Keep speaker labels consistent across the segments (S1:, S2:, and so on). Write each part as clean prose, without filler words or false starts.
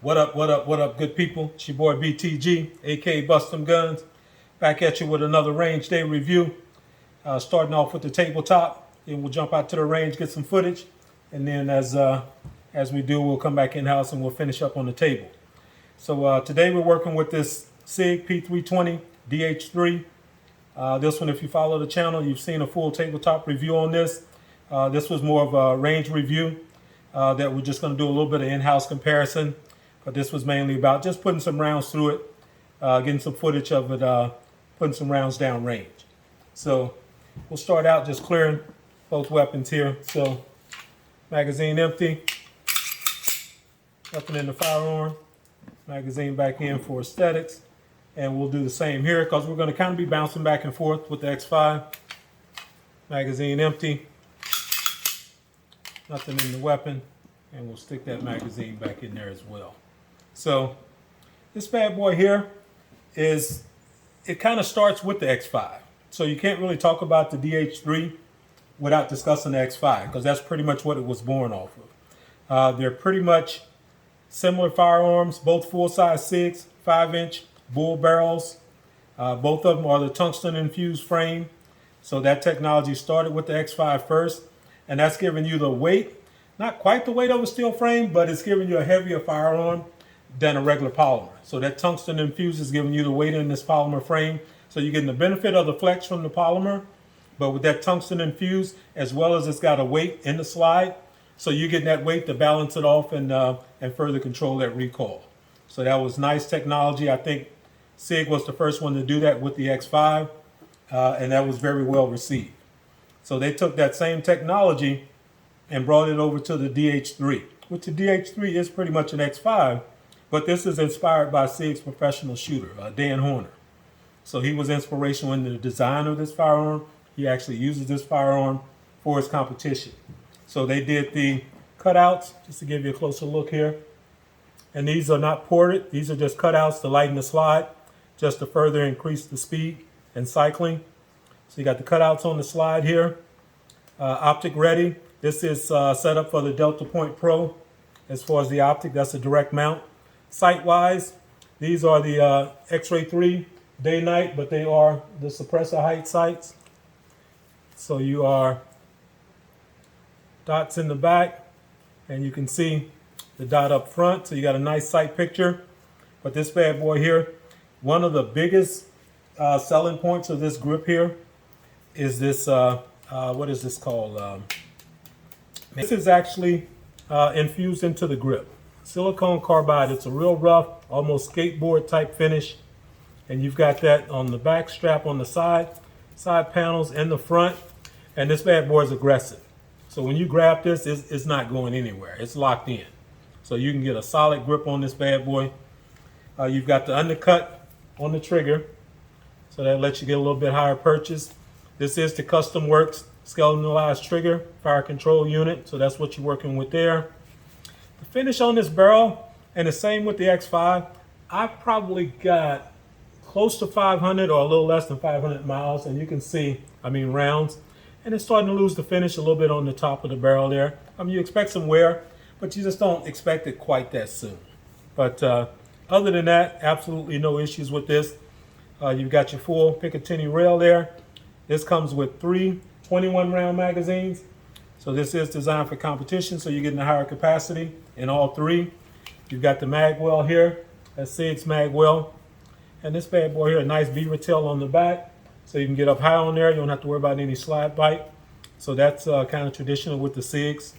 S1: What up, what up, what up, good people? It's your boy BTG, aka Bustem Guns, back at you with another range day review. Starting off with the tabletop, and we'll jump out to the range, get some footage, and then as we do, we'll come back in house and we'll finish up on the table. So today we're working with this Sig P320 DH3. This one, if you follow the channel, you've seen a full tabletop review on this. This was more of a range review that we're just going to do a little bit of in-house comparison. But this was mainly about just putting some rounds through it, getting some footage of it, putting some rounds down range. So we'll start out just clearing both weapons here. So magazine empty, nothing in the firearm, magazine back in for aesthetics. And we'll do the same here because we're going to kind of be bouncing back and forth with the X5. Magazine empty, nothing in the weapon, and we'll stick that magazine back in there as well. So this bad boy here it kind of starts with the X5. So you can't really talk about the DH3 without discussing the X5 because that's pretty much what it was born off of. They're pretty much similar firearms, both full-size SIGs, 5-inch bull barrels. Both of them are the tungsten infused frame. So that technology started with the X5 first, and that's giving you the weight, not quite the weight of a steel frame, but it's giving you a heavier firearm than a regular polymer. So that tungsten infused is giving you the weight in this polymer frame. So you're getting the benefit of the flex from the polymer, but with that tungsten infused, as well as it's got a weight in the slide, so you're getting that weight to balance it off and further control that recoil. So that was nice technology. I think Sig was the first one to do that with the X5, and that was very well received. So they took that same technology and brought it over to the DH3, which the DH3 is pretty much an X5, but this is inspired by Sig's professional shooter, Dan Horner. So he was inspirational in the design of this firearm. He actually uses this firearm for his competition. So they did the cutouts, just to give you a closer look here. And these are not ported. These are just cutouts to lighten the slide, just to further increase the speed and cycling. So you got the cutouts on the slide here. Optic ready. This is set up for the Delta Point Pro. As far as the optic, that's a direct mount. Sight-wise, these are the X-Ray 3 day-night, but they are the suppressor height sights. So you are dots in the back, and you can see the dot up front. So you got a nice sight picture. But this bad boy here, one of the biggest selling points of this grip here is this, what is this called? This is actually infused into the grip. Silicone carbide. It's a real rough, almost skateboard type finish. And you've got that on the back strap on the side panels and the front. And this bad boy is aggressive. So when you grab this, it's not going anywhere. It's locked in. So you can get a solid grip on this bad boy. You've got the undercut on the trigger. So that lets you get a little bit higher purchase. This is the Custom Works skeletalized trigger fire control unit. So that's what you're working with there. The finish on this barrel, and the same with the X5, I've probably got close to 500 or a little less than 500 miles. And you can see, rounds. And it's starting to lose the finish a little bit on the top of the barrel there. You expect some wear, but you just don't expect it quite that soon. But other than that, absolutely no issues with this. You've got your full Picatinny rail there. This comes with 3 21-round magazines. So this is designed for competition, so you're getting a higher capacity in all 3. You've got the mag well here. That's Sig's mag well. And this bad boy here, a nice beaver tail on the back. So you can get up high on there. You don't have to worry about any slide bite. So that's kind of traditional with the SIGs.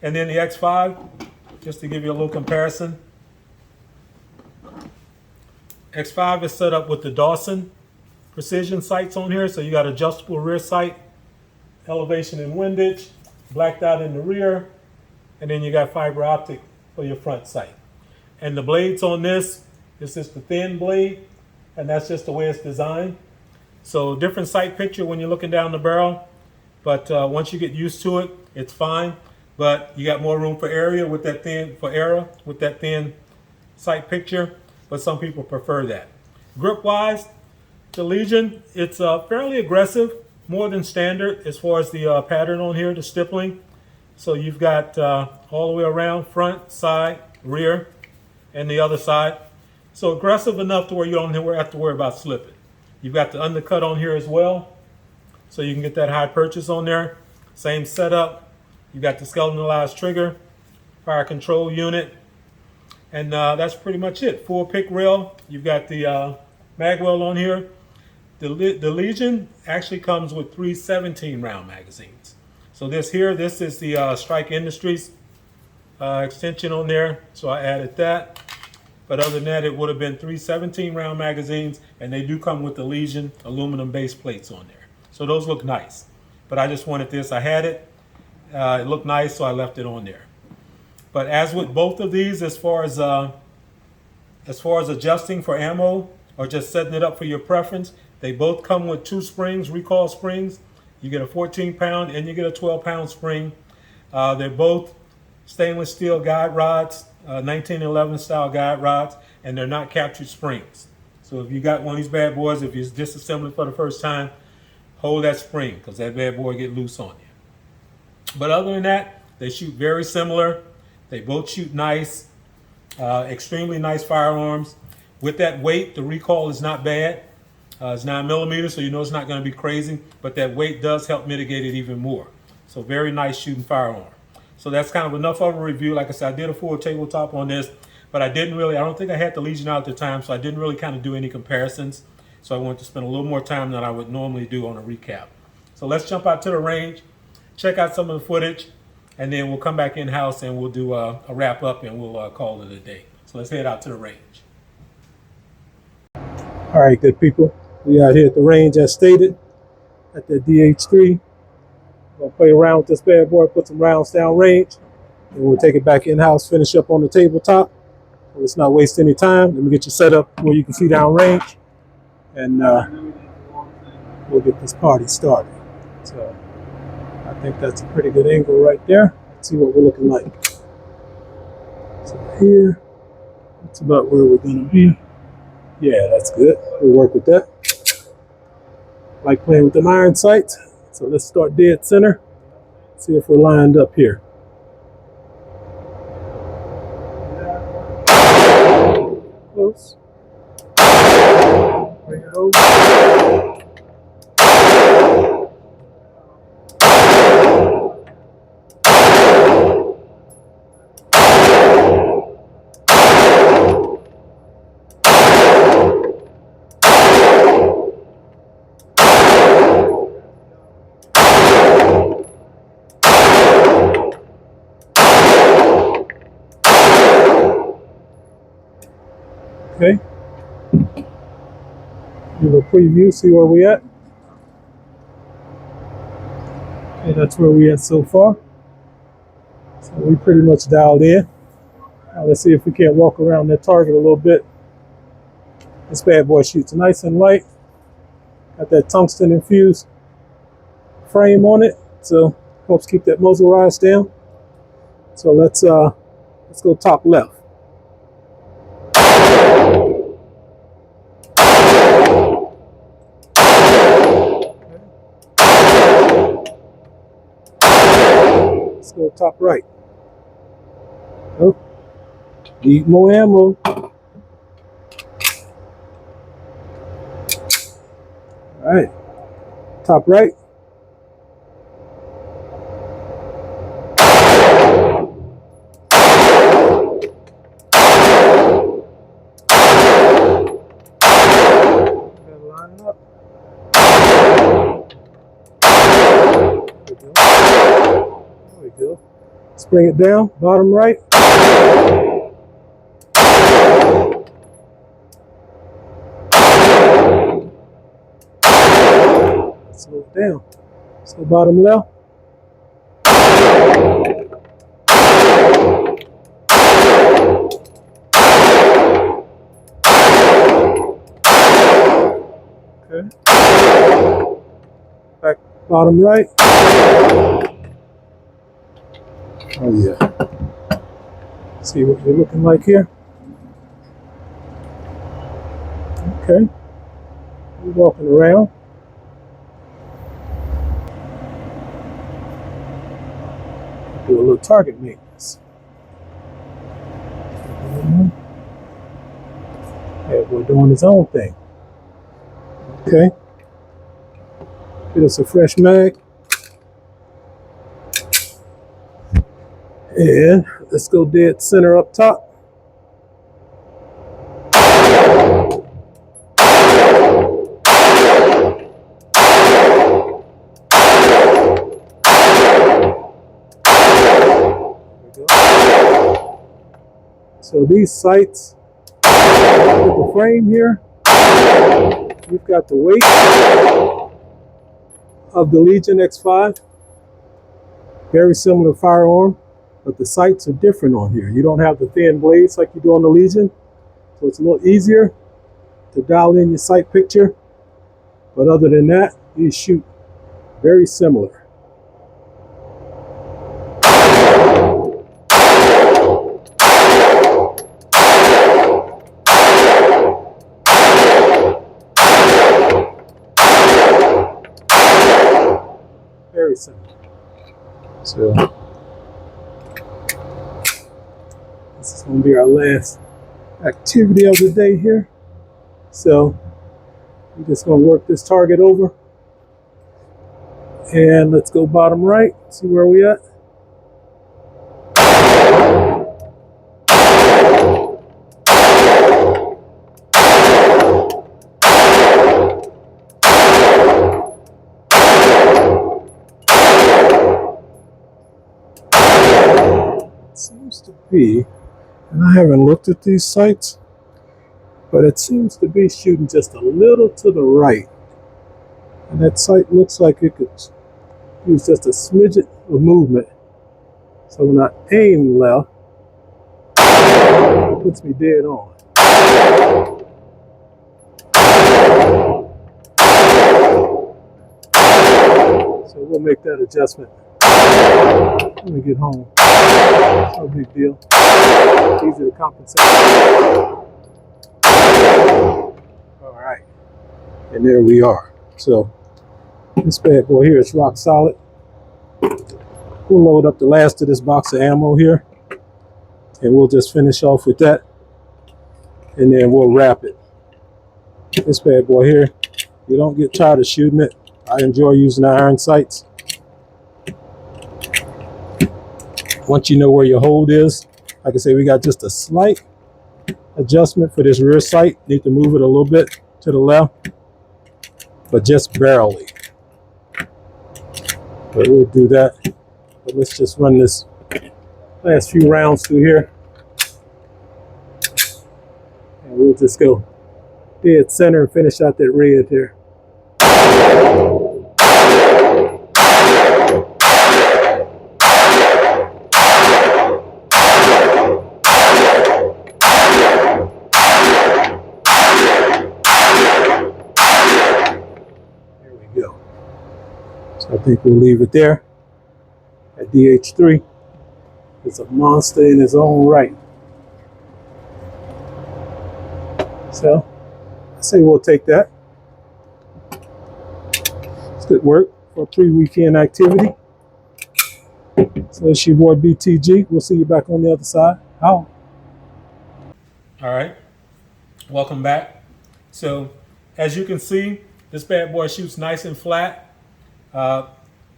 S1: And then the X5, just to give you a little comparison. X5 is set up with the Dawson precision sights on here. So you got adjustable rear sight, elevation and windage, blacked out in the rear, and then you got fiber optic for your front sight. And the blades on this is just the thin blade, and that's just the way it's designed. So different sight picture when you're looking down the barrel, but once you get used to it, it's fine. But you got more room for area with that thin sight picture, but some people prefer that. Grip wise, the Legion, it's fairly aggressive, more than standard as far as the pattern on here, the stippling. So you've got all the way around, front, side, rear. and the other side. So aggressive enough to where you don't have to worry about slipping. You've got the undercut on here as well, so you can get that high purchase on there. Same setup. You got the skeletonized trigger, fire control unit, and that's pretty much it. Full pick rail. You've got the mag well on here. The Legion actually comes with 3 17-round magazines. So this is the Strike Industries extension on there, so I added that. But other than that, it would have been 3 17-round magazines, and they do come with the Legion aluminum base plates on there. So those look nice. But I just wanted this. I had it. It looked nice, so I left it on there. But as with both of these, as far as adjusting for ammo or just setting it up for your preference, they both come with 2 springs, recoil springs. You get a 14-pound and you get a 12-pound spring. They're both stainless steel guide rods, 1911 style guide rods, and they're not captured springs. So if you got one of these bad boys, if you're disassembling for the first time, hold that spring because that bad boy get loose on you. But other than that, they shoot very similar. They both shoot nice, extremely nice firearms. With that weight, the recoil is not bad. It's 9mm, so you know it's not going to be crazy, but that weight does help mitigate it even more. So very nice shooting firearm. So that's kind of enough of a review. Like I said, I did a full tabletop on this, but I don't think I had the Legion out at the time, so I didn't really kind of do any comparisons. So I wanted to spend a little more time than I would normally do on a recap. So let's jump out to the range, check out some of the footage, and then we'll come back in-house and we'll do a wrap up and we'll call it a day. So let's head out to the range. All right, good people. We out here at the range as stated at the DH3. We'll play around with this bad boy, put some rounds down range, and we'll take it back in-house, finish up on the tabletop. So let's not waste any time. Let me get you set up where you can see down range, and we'll get this party started. So I think that's a pretty good angle right there. Let's see what we're looking like. So here, that's about where we're gonna be. Yeah, that's good. We'll work with that. Like playing with them iron sights. So let's start dead center. See if we're lined up here. Close. Bring it over. Okay. Do a preview, see where we at. Okay, that's where we at so far. So we pretty much dialed in. Now let's see if we can't walk around that target a little bit. This bad boy shoots nice and light. Got that tungsten infused frame on it, so helps keep that muzzle rise down. So let's go top left. Let's go top right. Oh, need more ammo. All right, top right. Line up. There we go. Let's bring it down, bottom right. Slow it down. Let's go bottom left. Okay. Back bottom right. Oh yeah. See what we're looking like here. Okay. We're walking around. Do a little target maintenance. bad boy doing his own thing. Okay. Get us a fresh mag. And let's go dead center up top. So these sights with the frame here, you've got the weight of the Legion X5, very similar firearm, but the sights are different on here. You don't have the thin blades like you do on the Legion, so it's a little easier to dial in your sight picture. But other than that, these shoot very similar. Very similar. So this is going to be our last activity of the day here. So we're just going to work this target over. And let's go bottom right, see where we at. Seems to be, and I haven't looked at these sights, but it seems to be shooting just a little to the right. And that sight looks like it could use just a smidget of movement. So when I aim left, it puts me dead on. So we'll make that adjustment when we get home. No big deal. Easy to compensate. All right. And there we are. So this bad boy here is rock solid. We'll load up the last of this box of ammo here. And we'll just finish off with that. And then we'll wrap it. This bad boy here, you don't get tired of shooting it. I enjoy using the iron sights. Once you know where your hold is, like I say, we got just a slight adjustment for this rear sight. Need to move it a little bit to the left, but just barely. But we'll do that. But let's just run this last few rounds through here. And we'll just go dead center and finish out that red here. I think we'll leave it there. At DH3 is a monster in his own right. So I say we'll take that. It's good work for a pre-weekend activity. So it's your boy BTG. We'll see you back on the other side. How? All right. Welcome back. So as you can see, this bad boy shoots nice and flat.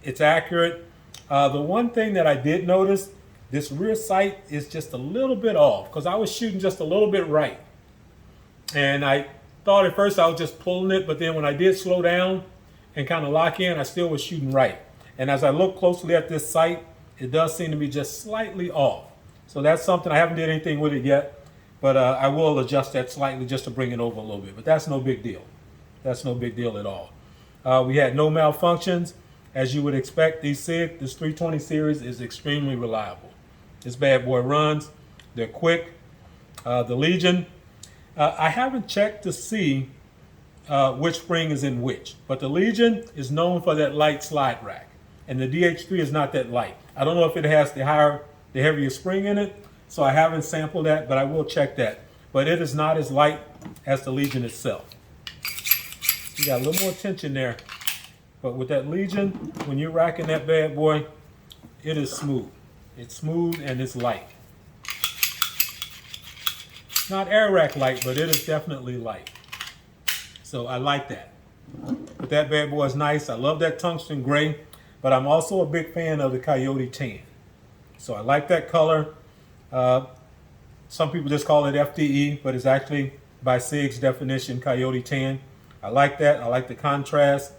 S1: It's accurate. The one thing that I did notice, this rear sight is just a little bit off because I was shooting just a little bit right. And I thought at first I was just pulling it, but then when I did slow down and kind of lock in, I still was shooting right. And as I look closely at this sight, it does seem to be just slightly off. So that's something, I haven't did anything with it yet, but I will adjust that slightly just to bring it over a little bit. But that's no big deal. That's no big deal at all. We had no malfunctions. As you would expect, this 320 series is extremely reliable. This bad boy runs. They're quick. The Legion, I haven't checked to see which spring is in which, but the Legion is known for that light slide rack, and the DH3 is not that light. I don't know if it has the heavier spring in it, so I haven't sampled that, but I will check that. But it is not as light as the Legion itself. You got a little more tension there. But with that Legion, when you're racking that bad boy, it is smooth. It's smooth and it's light. not air rack light, but it is definitely light. So I like that. But that bad boy is nice. I love that tungsten gray, but I'm also a big fan of the Coyote tan. So I like that color. Some people just call it FDE, but it's actually by Sig's definition, Coyote tan. I like that. I like the contrast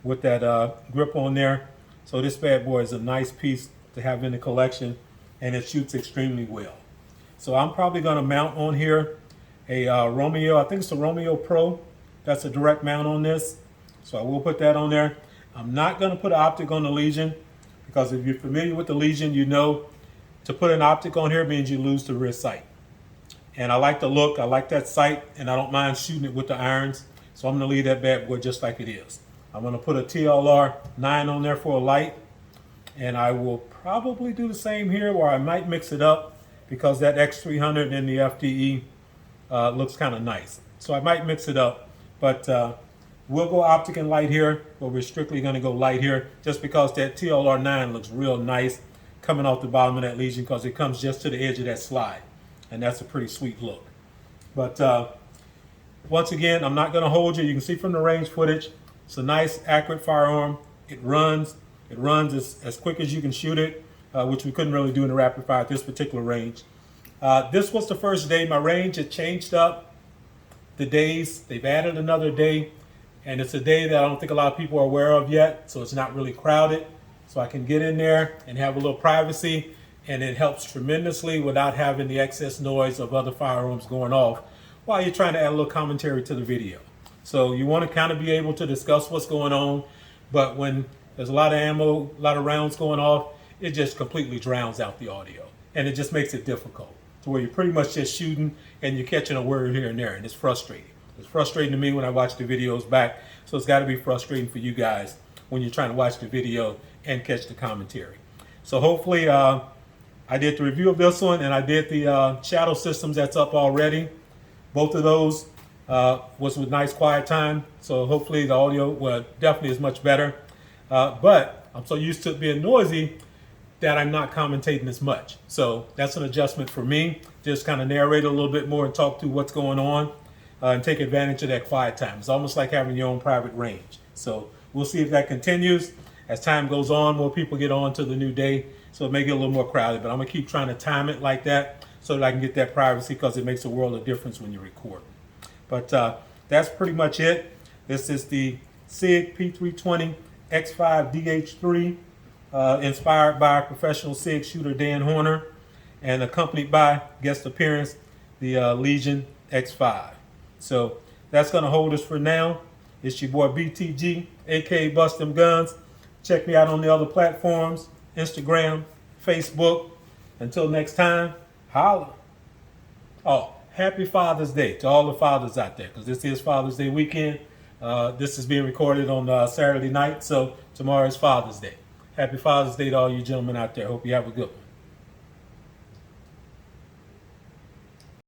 S1: with that grip on there. So this bad boy is a nice piece to have in the collection, and it shoots extremely well. So I'm probably going to mount on here a Romeo, I think it's a Romeo Pro. That's a direct mount on this. So I will put that on there. I'm not going to put an optic on the Legion, because if you're familiar with the Legion, you know to put an optic on here means you lose the rear sight. And I like the look, I like that sight, and I don't mind shooting it with the irons. So I'm going to leave that bad boy just like it is. I'm going to put a TLR 9 on there for a light, and I will probably do the same here, where I might mix it up because that X300 in the FDE looks kind of nice. So I might mix it up, but we'll go optic and light here, but we're strictly going to go light here just because that TLR 9 looks real nice coming off the bottom of that Legion, because it comes just to the edge of that slide, and that's a pretty sweet look. But once again, I'm not going to hold you. You can see from the range footage, it's a nice, accurate firearm. It runs as quick as you can shoot it, which we couldn't really do in the rapid fire at this particular range. This was the first day. My range had changed up the days. They've added another day, and it's a day that I don't think a lot of people are aware of yet, so it's not really crowded. So I can get in there and have a little privacy, and it helps tremendously without having the excess noise of other firearms going off while you're trying to add a little commentary to the video. So you want to kind of be able to discuss what's going on, but when there's a lot of ammo, a lot of rounds going off, it just completely drowns out the audio, and it just makes it difficult to where you're pretty much just shooting and you're catching a word here and there, and it's frustrating. It's frustrating to me when I watch the videos back, so it's got to be frustrating for you guys when you're trying to watch the video and catch the commentary. So hopefully I did the review of this one, and I did the shadow systems that's up already. Both of those was with nice quiet time, so hopefully the audio definitely is much better. But I'm so used to it being noisy that I'm not commentating as much. So that's an adjustment for me. Just kind of narrate a little bit more and talk through what's going on and take advantage of that quiet time. It's almost like having your own private range. So we'll see if that continues. As time goes on, more people get on to the new day, so it may get a little more crowded, but I'm going to keep trying to time it like that so that I can get that privacy, because it makes a world of difference when you record. But that's pretty much it. This is the Sig P320 X5 DH3, inspired by professional Sig shooter Dan Horner, and accompanied by guest appearance, the Legion X5. So that's going to hold us for now. It's your boy BTG, aka Bust Them Guns. Check me out on the other platforms, Instagram, Facebook. Until next time, holla. Oh, happy Father's Day to all the fathers out there, because this is Father's Day weekend. This is being recorded on Saturday night, so tomorrow is Father's Day. Happy Father's Day to all you gentlemen out there. Hope you have a good one.